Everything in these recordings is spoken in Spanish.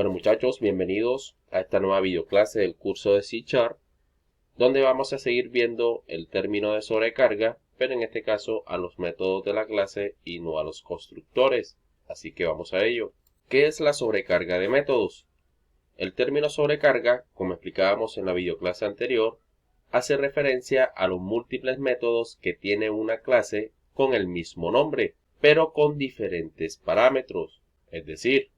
Bueno muchachos, bienvenidos a esta nueva videoclase del curso de C#, donde vamos a seguir viendo el término de sobrecarga, pero en este caso a los métodos de la clase y no a los constructores. Así que vamos a ello. ¿Qué es la sobrecarga de métodos? El término sobrecarga, como explicábamos en la videoclase anterior, hace referencia a los múltiples métodos que tiene una clase con el mismo nombre, pero con diferentes parámetros. Es decir,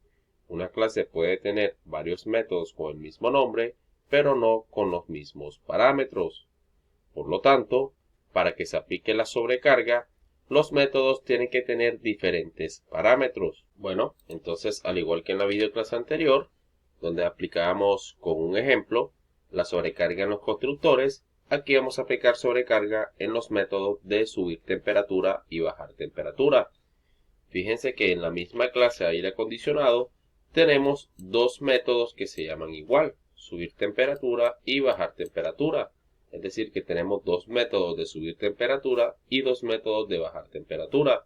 una clase puede tener varios métodos con el mismo nombre, pero no con los mismos parámetros. Por lo tanto, para que se aplique la sobrecarga, los métodos tienen que tener diferentes parámetros. Bueno, entonces, al igual que en la videoclase anterior, donde aplicábamos con un ejemplo la sobrecarga en los constructores, aquí vamos a aplicar sobrecarga en los métodos de subir temperatura y bajar temperatura. Fíjense que en la misma clase aire acondicionado tenemos dos métodos que se llaman igual, subir temperatura y bajar temperatura. Es decir, que tenemos dos métodos de subir temperatura y dos métodos de bajar temperatura.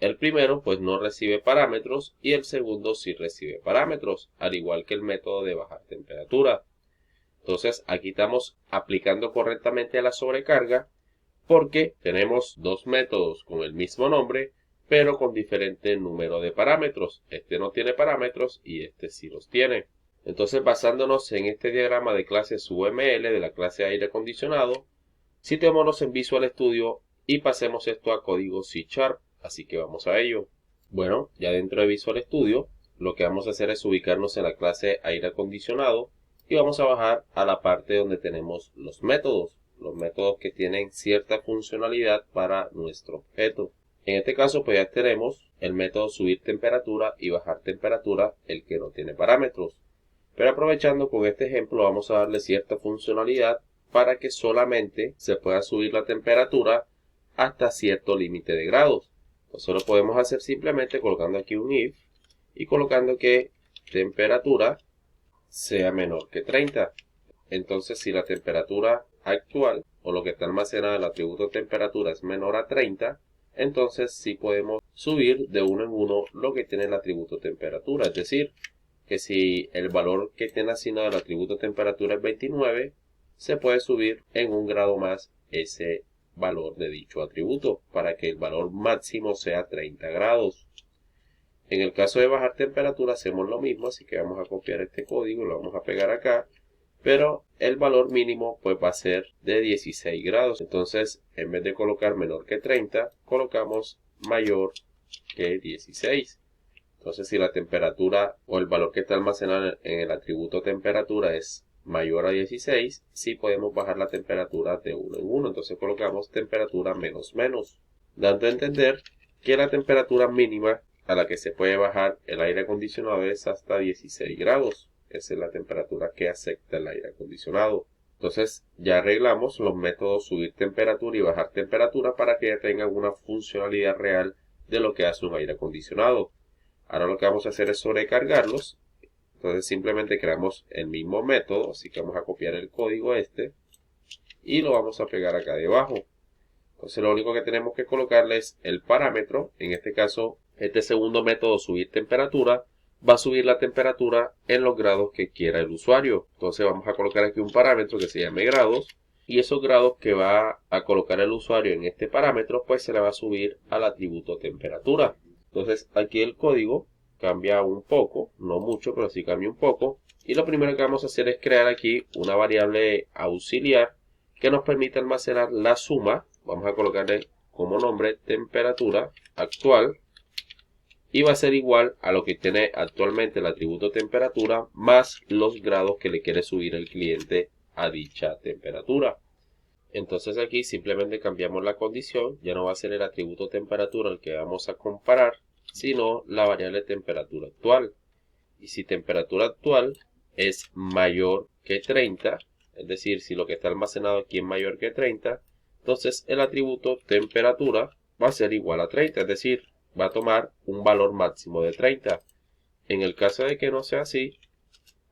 El primero pues no recibe parámetros y el segundo sí recibe parámetros, al igual que el método de bajar temperatura. Entonces aquí estamos aplicando correctamente la sobrecarga porque tenemos dos métodos con el mismo nombre, pero con diferente número de parámetros. Este no tiene parámetros y este sí los tiene. Entonces, basándonos en este diagrama de clases UML de la clase aire acondicionado, situémonos en Visual Studio y pasemos esto a código C#. Así que vamos a ello. Bueno, ya dentro de Visual Studio, lo que vamos a hacer es ubicarnos en la clase aire acondicionado y vamos a bajar a la parte donde tenemos los métodos que tienen cierta funcionalidad para nuestro objeto. En este caso pues ya tenemos el método subir temperatura y bajar temperatura, el que no tiene parámetros. Pero aprovechando con este ejemplo vamos a darle cierta funcionalidad para que solamente se pueda subir la temperatura hasta cierto límite de grados. Entonces lo podemos hacer simplemente colocando aquí un if y colocando que temperatura sea menor que 30. Entonces si la temperatura actual o lo que está almacenado en el atributo temperatura es menor a 30, entonces sí podemos subir de uno en uno lo que tiene el atributo temperatura. Es decir, que si el valor que tiene asignado el atributo temperatura es 29, se puede subir en un grado más ese valor de dicho atributo para que el valor máximo sea 30 grados. En el caso de bajar temperatura hacemos lo mismo, así que vamos a copiar este código, lo vamos a pegar acá, pero el valor mínimo pues va a ser de 16 grados. Entonces, en vez de colocar menor que 30, colocamos mayor que 16. Entonces, si la temperatura o el valor que está almacenado en el atributo temperatura es mayor a 16, sí podemos bajar la temperatura de uno en uno. Entonces colocamos temperatura menos menos, dando a entender que la temperatura mínima a la que se puede bajar el aire acondicionado es hasta 16 grados. Esa es la temperatura que acepta el aire acondicionado. Entonces ya arreglamos los métodos subir temperatura y bajar temperatura para que ya tengan una funcionalidad real de lo que hace un aire acondicionado. Ahora lo que vamos a hacer es sobrecargarlos. Entonces simplemente creamos el mismo método, así que vamos a copiar el código y lo vamos a pegar acá debajo. Entonces lo único que tenemos que colocarle es el parámetro. En este caso, este segundo método subir temperatura va a subir la temperatura en los grados que quiera el usuario. Entonces vamos a colocar aquí un parámetro que se llame grados. Y esos grados que va a colocar el usuario en este parámetro, pues se le va a subir al atributo temperatura. Entonces aquí el código cambia un poco, no mucho, pero sí cambia un poco. Y lo primero que vamos a hacer es crear aquí una variable auxiliar que nos permite almacenar la suma. Vamos a colocarle como nombre temperatura actual. Y va a ser igual a lo que tiene actualmente el atributo temperatura más los grados que le quiere subir el cliente a dicha temperatura. Entonces aquí simplemente cambiamos la condición, ya no va a ser el atributo temperatura el que vamos a comparar, sino la variable temperatura actual. Y si temperatura actual es mayor que 30, es decir, si lo que está almacenado aquí es mayor que 30, entonces el atributo temperatura va a ser igual a 30, es decir, va a tomar un valor máximo de 30. En el caso de que no sea así,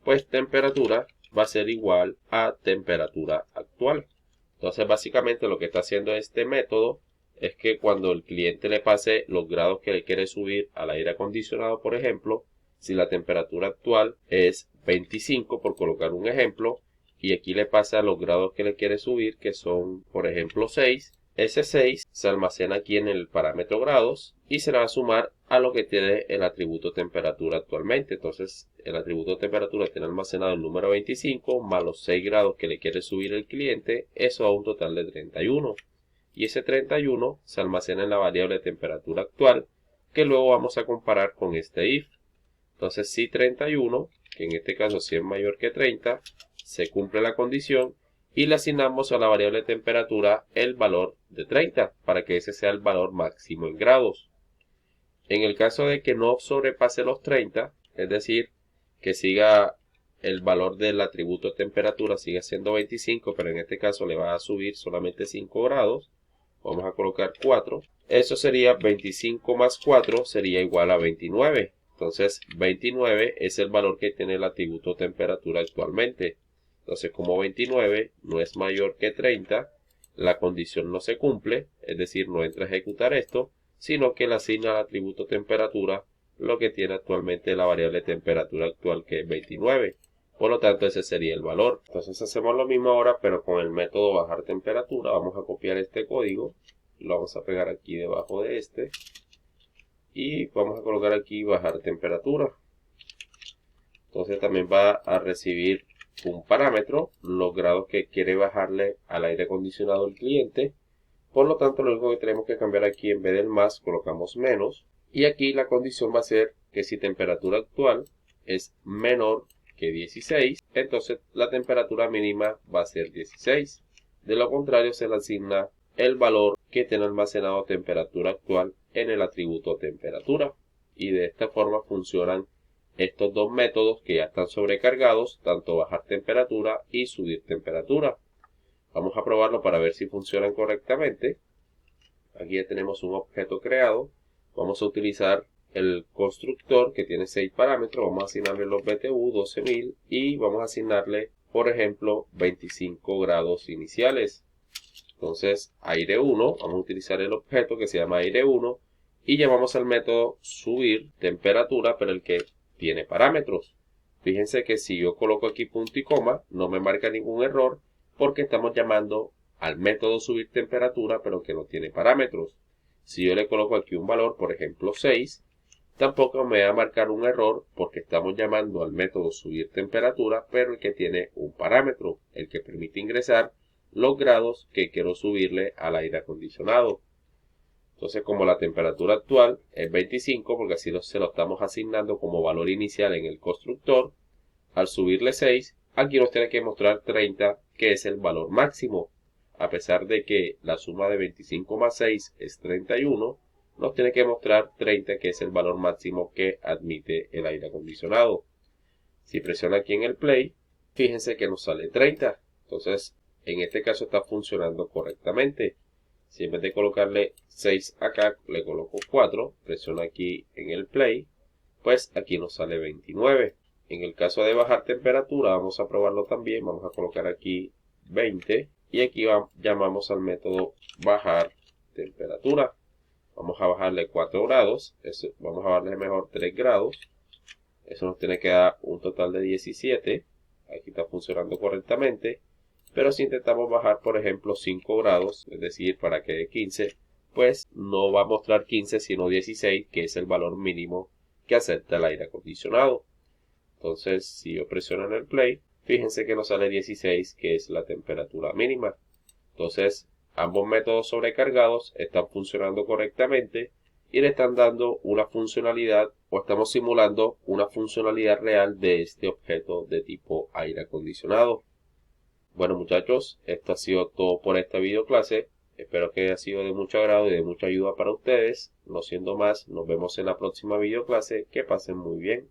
pues temperatura va a ser igual a temperatura actual. Entonces básicamente lo que está haciendo este método es que cuando el cliente le pase los grados que le quiere subir al aire acondicionado, por ejemplo, si la temperatura actual es 25, por colocar un ejemplo, y aquí le pasa los grados que le quiere subir, que son, por ejemplo, 6. Ese 6 se almacena aquí en el parámetro grados y se le va a sumar a lo que tiene el atributo temperatura actualmente. Entonces, el atributo temperatura tiene almacenado el número 25 más los 6 grados que le quiere subir el cliente. Eso da un total de 31. Y ese 31 se almacena en la variable temperatura actual, que luego vamos a comparar con este if. Entonces, si 31, que en este caso si es mayor que 30, se cumple la condición y le asignamos a la variable temperatura el valor de 30 para que ese sea el valor máximo en grados. En el caso de que no sobrepase los 30, es decir, que siga el valor del atributo temperatura sigue siendo 25, pero en este caso le va a subir solamente 5 grados, vamos a colocar 4. Eso sería 25 más 4 sería igual a 29. Entonces 29 es el valor que tiene el atributo temperatura actualmente. Entonces, como 29 no es mayor que 30, la condición no se cumple, es decir, no entra a ejecutar esto, sino que le asigna al atributo temperatura lo que tiene actualmente la variable temperatura actual, que es 29. Por lo tanto, ese sería el valor. Entonces, hacemos lo mismo ahora, pero con el método bajar temperatura. Vamos a copiar este código, lo vamos a pegar aquí debajo de este, y vamos a colocar aquí bajar temperatura. Entonces, también va a recibir un parámetro, los grados que quiere bajarle al aire acondicionado el cliente. Por lo tanto, lo único que tenemos que cambiar aquí, en vez del más, colocamos menos. Y aquí la condición va a ser que si temperatura actual es menor que 16, entonces la temperatura mínima va a ser 16. De lo contrario, se le asigna el valor que tiene almacenado temperatura actual en el atributo temperatura. Y de esta forma funcionan estos dos métodos que ya están sobrecargados, tanto bajar temperatura y subir temperatura. Vamos a probarlo para ver si funcionan correctamente. Aquí ya tenemos un objeto creado. Vamos a utilizar el constructor que tiene 6 parámetros. Vamos a asignarle los BTU 12000 y vamos a asignarle, por ejemplo, 25 grados iniciales. Entonces, aire 1, vamos a utilizar el objeto que se llama aire 1 y llamamos al método subir temperatura, pero el que tiene parámetros. Fíjense que si yo coloco aquí punto y coma, no me marca ningún error porque estamos llamando al método subir temperatura, pero que no tiene parámetros. Si yo le coloco aquí un valor, por ejemplo 6, tampoco me va a marcar un error porque estamos llamando al método subir temperatura, pero el que tiene un parámetro, el que permite ingresar los grados que quiero subirle al aire acondicionado. Entonces, como la temperatura actual es 25, porque así se lo estamos asignando como valor inicial en el constructor, al subirle 6, aquí nos tiene que mostrar 30, que es el valor máximo. A pesar de que la suma de 25 más 6 es 31, nos tiene que mostrar 30, que es el valor máximo que admite el aire acondicionado. Si presiona aquí en el play, fíjense que nos sale 30. Entonces, en este caso está funcionando correctamente. Si en vez de colocarle 6 acá, le coloco 4, presiono aquí en el play, pues aquí nos sale 29. En el caso de bajar temperatura, vamos a probarlo también. Vamos a colocar aquí 20 y aquí llamamos al método bajar temperatura. Vamos a bajarle 4 grados, vamos a bajarle mejor 3 grados. Eso nos tiene que dar un total de 17. Aquí está funcionando correctamente. Pero si intentamos bajar, por ejemplo, 5 grados, es decir, para que dé 15, pues no va a mostrar 15, sino 16, que es el valor mínimo que acepta el aire acondicionado. Entonces, si yo presiono en el play, fíjense que nos sale 16, que es la temperatura mínima. Entonces, ambos métodos sobrecargados están funcionando correctamente y le están dando una funcionalidad, o estamos simulando una funcionalidad real de este objeto de tipo aire acondicionado. Bueno, muchachos, esto ha sido todo por esta videoclase. Espero que haya sido de mucho agrado y de mucha ayuda para ustedes. No siendo más, nos vemos en la próxima videoclase. Que pasen muy bien.